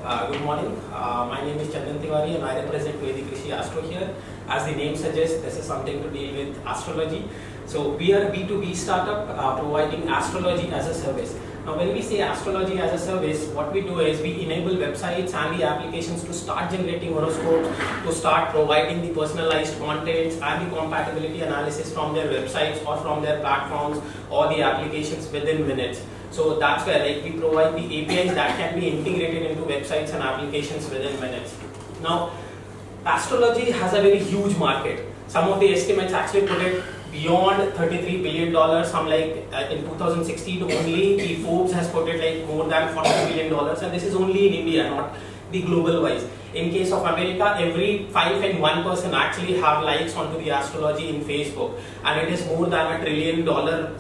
Good morning. My name is Chandan Tiwari and I represent VedicRishi Astro here. As the name suggests, this is something to deal with astrology. So we are a B2B startup providing astrology as a service. Now when we say astrology as a service, what we do is we enable websites and the applications to start generating horoscopes, to start providing the personalized contents and the compatibility analysis from their websites or from their platforms or the applications within minutes. So that's where we provide the APIs that can be integrated into websites and applications within minutes. Now, astrology has a very huge market. Some of the estimates actually put it beyond $33 billion. Some in 2016 only, the Forbes has put it more than $40 billion, and this is only in India, not the global wise. In case of America, every 5 and 1 person actually have likes onto the astrology in Facebook, and it is more than $1 trillion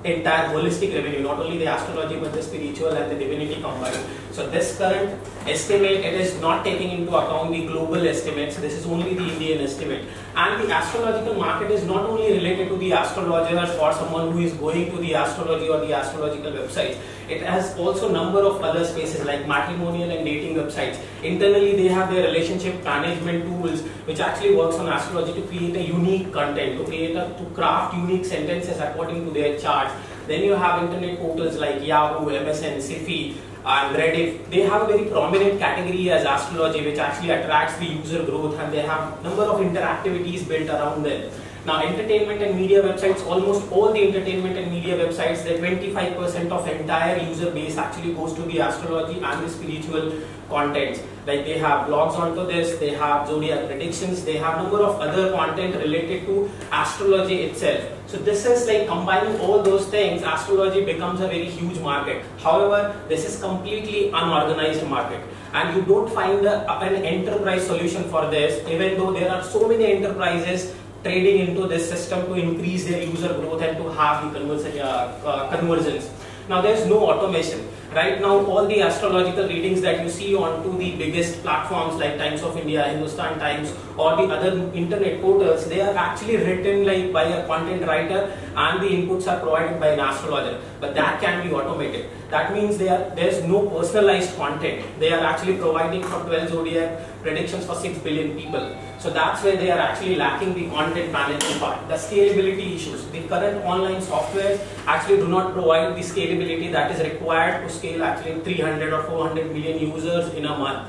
entire holistic revenue, not only the astrology but the spiritual and the divinity combined. So this current estimate, it is not taking into account the global estimates. This is only the Indian estimate. And the astrological market is not only related to the astrologers or someone who is going to the astrology or the astrological websites. It has also number of other spaces like matrimonial and dating websites. Internally, they have their relationship management tools which actually works on astrology to create a unique content, to craft unique sentences according to their charts. Then you have internet portals like Yahoo, MSN, Sifi, and Reddit. They have a very prominent category as astrology which actually attracts the user growth, and they have number of interactivities built around them. Now, entertainment and media websites, almost all the entertainment and media websites, the 25% of entire user base actually goes to the astrology and the spiritual contents. Like they have blogs onto this, they have zodiac predictions, they have number of other content related to astrology itself. So this is combining all those things, astrology becomes a very huge market. However, this is completely unorganized market, and you don't find an enterprise solution for this, even though there are so many enterprises trading into this system to increase their user growth and to have the conversions. Now there's no automation. Right now all the astrological readings that you see onto the biggest platforms like Times of India, Hindustan Times or the other internet portals, they are actually written by a content writer and the inputs are provided by an astrologer. But that can be automated. That means there's no personalized content. They are actually providing for 12 zodiac predictions for 6 billion people. So that's where they are actually lacking the content management part. The scalability issues. The current online softwares actually do not provide the scalability that is required to scale actually 300 or 400 million users in a month.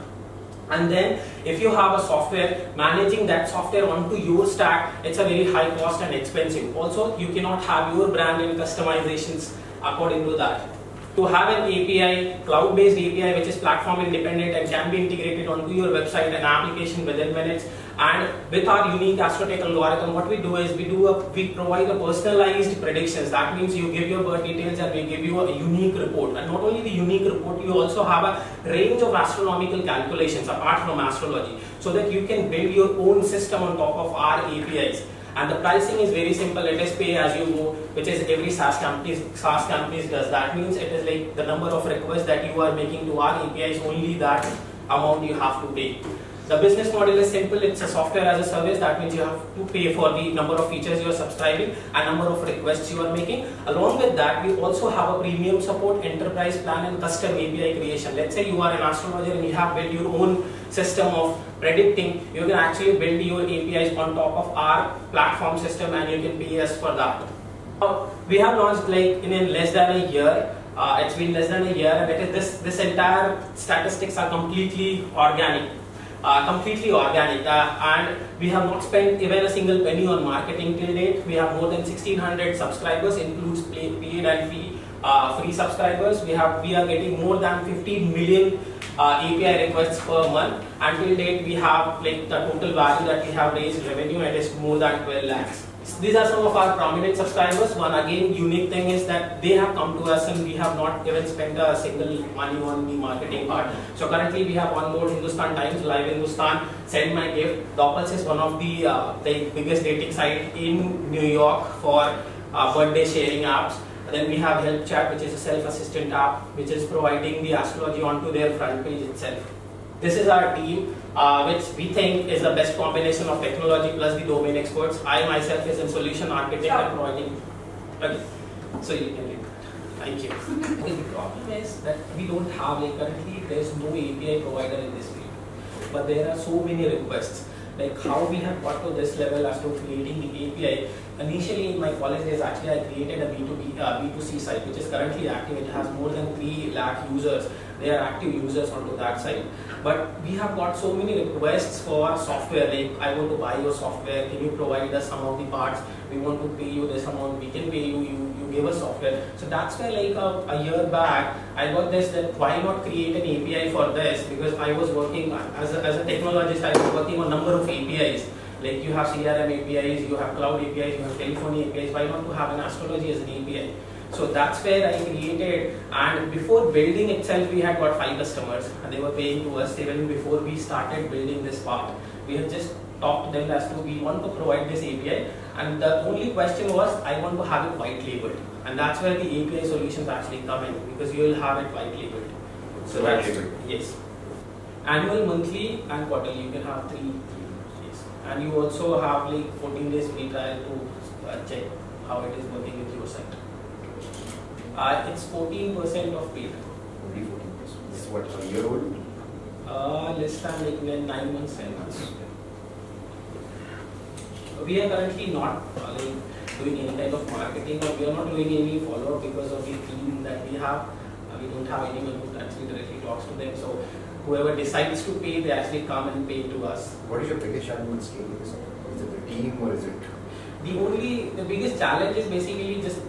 And then if you have a software, managing that software onto your stack, it's a very high cost and expensive. Also, you cannot have your brand and customizations according to that. To have an API, cloud-based API which is platform independent and can be integrated onto your website and application within minutes. And with our unique astrotech algorithm, what we do is we provide a personalized predictions. That means you give your birth details and we give you a unique report. And not only the unique report, you also have a range of astronomical calculations apart from astrology, so that you can build your own system on top of our APIs. And the pricing is very simple. It is pay as you go, which is every SaaS companies does. That means it is the number of requests that you are making to our APIs, only that amount you have to pay. The business model is simple. It's a software as a service. That means you have to pay for the number of features you are subscribing and number of requests you are making. Along with that, we also have a premium support, enterprise plan and custom API creation. Let's say you are an astrologer and you have built your own system of predicting. You can actually build your APIs on top of our platform system and you can pay us for that. We have launched in less than a year. It's been less than a year, and this entire statistics are completely organic. And we have not spent even a single penny on marketing till date. We have more than 1600 subscribers, includes paid and free subscribers. We are getting more than 15 million API requests per month, and till date we have the total value that we have raised revenue, and is more than 12 lakhs. These are some of our prominent subscribers. One again unique thing is that they have come to us and we have not even spent a single money on the marketing part. So currently we have on board Hindustan Times, Live Hindustan, Send My Gift. Doppels is one of the biggest dating site in New York for birthday sharing apps. Then we have Help Chat, which is a self-assistant app which is providing the astrology onto their front page itself. This is our team, which we think is the best combination of technology plus the domain experts. I myself is a solution architect and providing. Okay, so you can leave. Thank you. Okay, the problem is that we don't have, like currently there's no API provider in this field. But there are so many requests. Like how we have got to this level as to creating the API. Initially in my college days, actually I created a B2C site which is currently active. It has more than 3 lakh users. They are active users onto that site. But we have got so many requests for software, like I want to buy your software, can you provide us some of the parts, we want to pay you this amount, we can pay you, you give us software. So that's why like a year back, I got this, that why not create an API for this, because I was working as a technologist, I was working on a number of APIs. Like you have CRM APIs, you have cloud APIs, you have telephony APIs, why not to have an astrology as an API? So that's where I created, and before building itself we had got 5 customers and they were paying to us even before we started building this part. We had just talked to them as to we want to provide this API, and the only question was I want to have it white labeled, and that's where the API solutions actually come in, because you will have it white labeled. So that's, yes. Annual, monthly and quarterly, you can have 3. Yes. And you also have like 14 days free trial to check how it is working with your site. It's 14% of paid. Only 14%. This is what, a year old? Less than like 9 months, 10 months. We are currently not doing any kind of marketing, or we are not doing any follow-up because of the team that we have. We don't have anyone who actually directly talks to them. So whoever decides to pay, they actually come and pay to us. What is your biggest challenge in scaling this? Is it the team or is it? The biggest challenge is basically just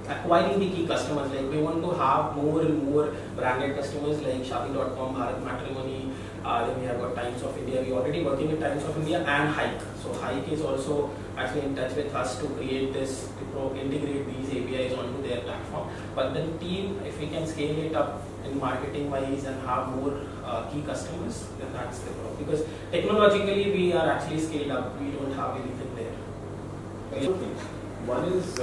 acquiring the key customers. Like we want to have more and more branded customers like Shaadi.com, Bharat Matrimony, then we have got Times of India. We are already working with Times of India and Hike. So Hike is also actually in touch with us to create this, to integrate these APIs onto their platform. But then team, if we can scale it up in marketing wise and have more key customers, then that's the problem. Because technologically we are actually scaled up. We don't have anything there. Two things. One is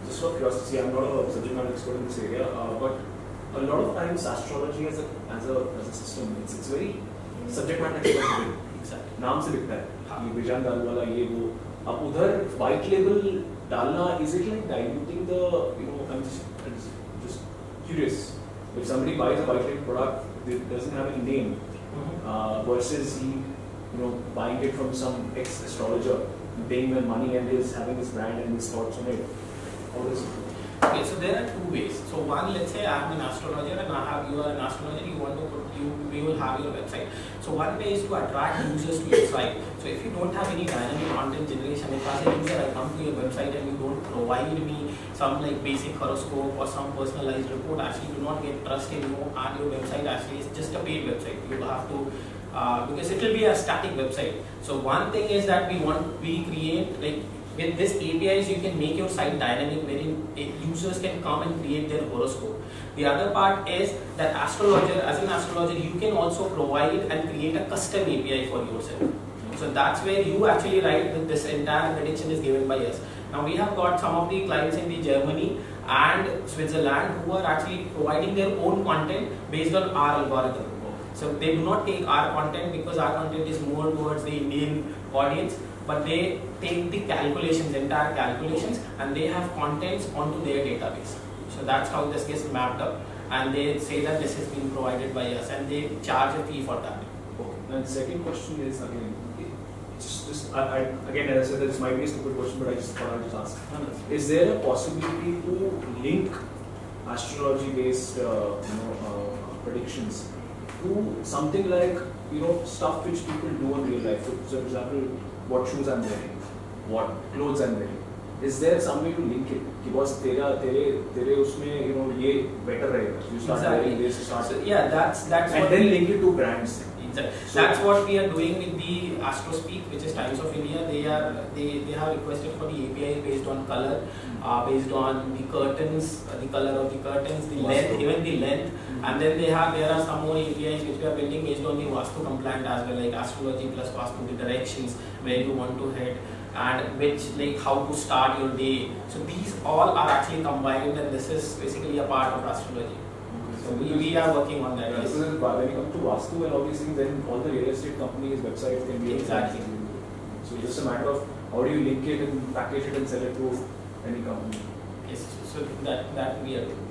just out of curiosity, I'm not a subject matter expert in this area, but a lot of times astrology as a system, it's very subject matter expert driven. Exactly. नाम से बिकता है, ये vision डाल वाला ये वो. अब उधर white label डालना, is it like diluting the, I'm just curious. If somebody buys a white label product, it doesn't have any name, versus he, buying it from some ex-astrologer, paying them money and is having his brand and his thoughts on it. How does it go? Okay, so there are 2 ways. So one, let's say I am an astrologer and you are an astrologer, we will have your website. So one way is to attract users to your site. So if you don't have any dynamic content generation, if as a user I come to your website and you don't provide me some like basic horoscope or some personalized report, actually do not get trust in you, and your website actually is just a paid website. You will have to because it will be a static website. So one thing is that we create, like with this APIs you can make your site dynamic, wherein users can come and create their horoscope. The other part is that as an astrologer you can also provide and create a custom API for yourself. So that's where you actually write that this entire prediction is given by us. Now we have got some of the clients in the Germany and Switzerland who are actually providing their own content based on our algorithm. So they do not take our content because our content is more towards the Indian audience, but they take the calculations, entire calculations, and they have contents onto their database. So that's how this gets mapped up, and they say that this has been provided by us, and they charge a fee for that. Okay. And second question is again, again, as I said, this might be a stupid question, but I just thought I'd just ask. Is there a possibility to link astrology-based, predictions to something like, stuff which people do in real life? So for example, what shoes I'm wearing, what clothes I'm wearing. Is there some way to link it? Because तेरे उसमें ये better रहेगा. You start wearing this, yeah, that's and then link it to brands. Exactly. So that's what we are doing with the AstroSpeak, which is Times of India. They have requested for the API based on color, based on the curtains, the color of the curtains, the length, even the length, and then there are some more APIs which we are building based on the Vastu compliant as well, like astrology plus Vastu, the directions where you want to head, and which like how to start your day. So these all are actually combined, and this is basically a part of astrology. So we are working on that. Yeah, so when it comes to Vastu and all these things, then all the real estate companies' websites can be exactly. So it's just a matter of how do you link it and package it and sell it to any company. Yes, so that we are doing.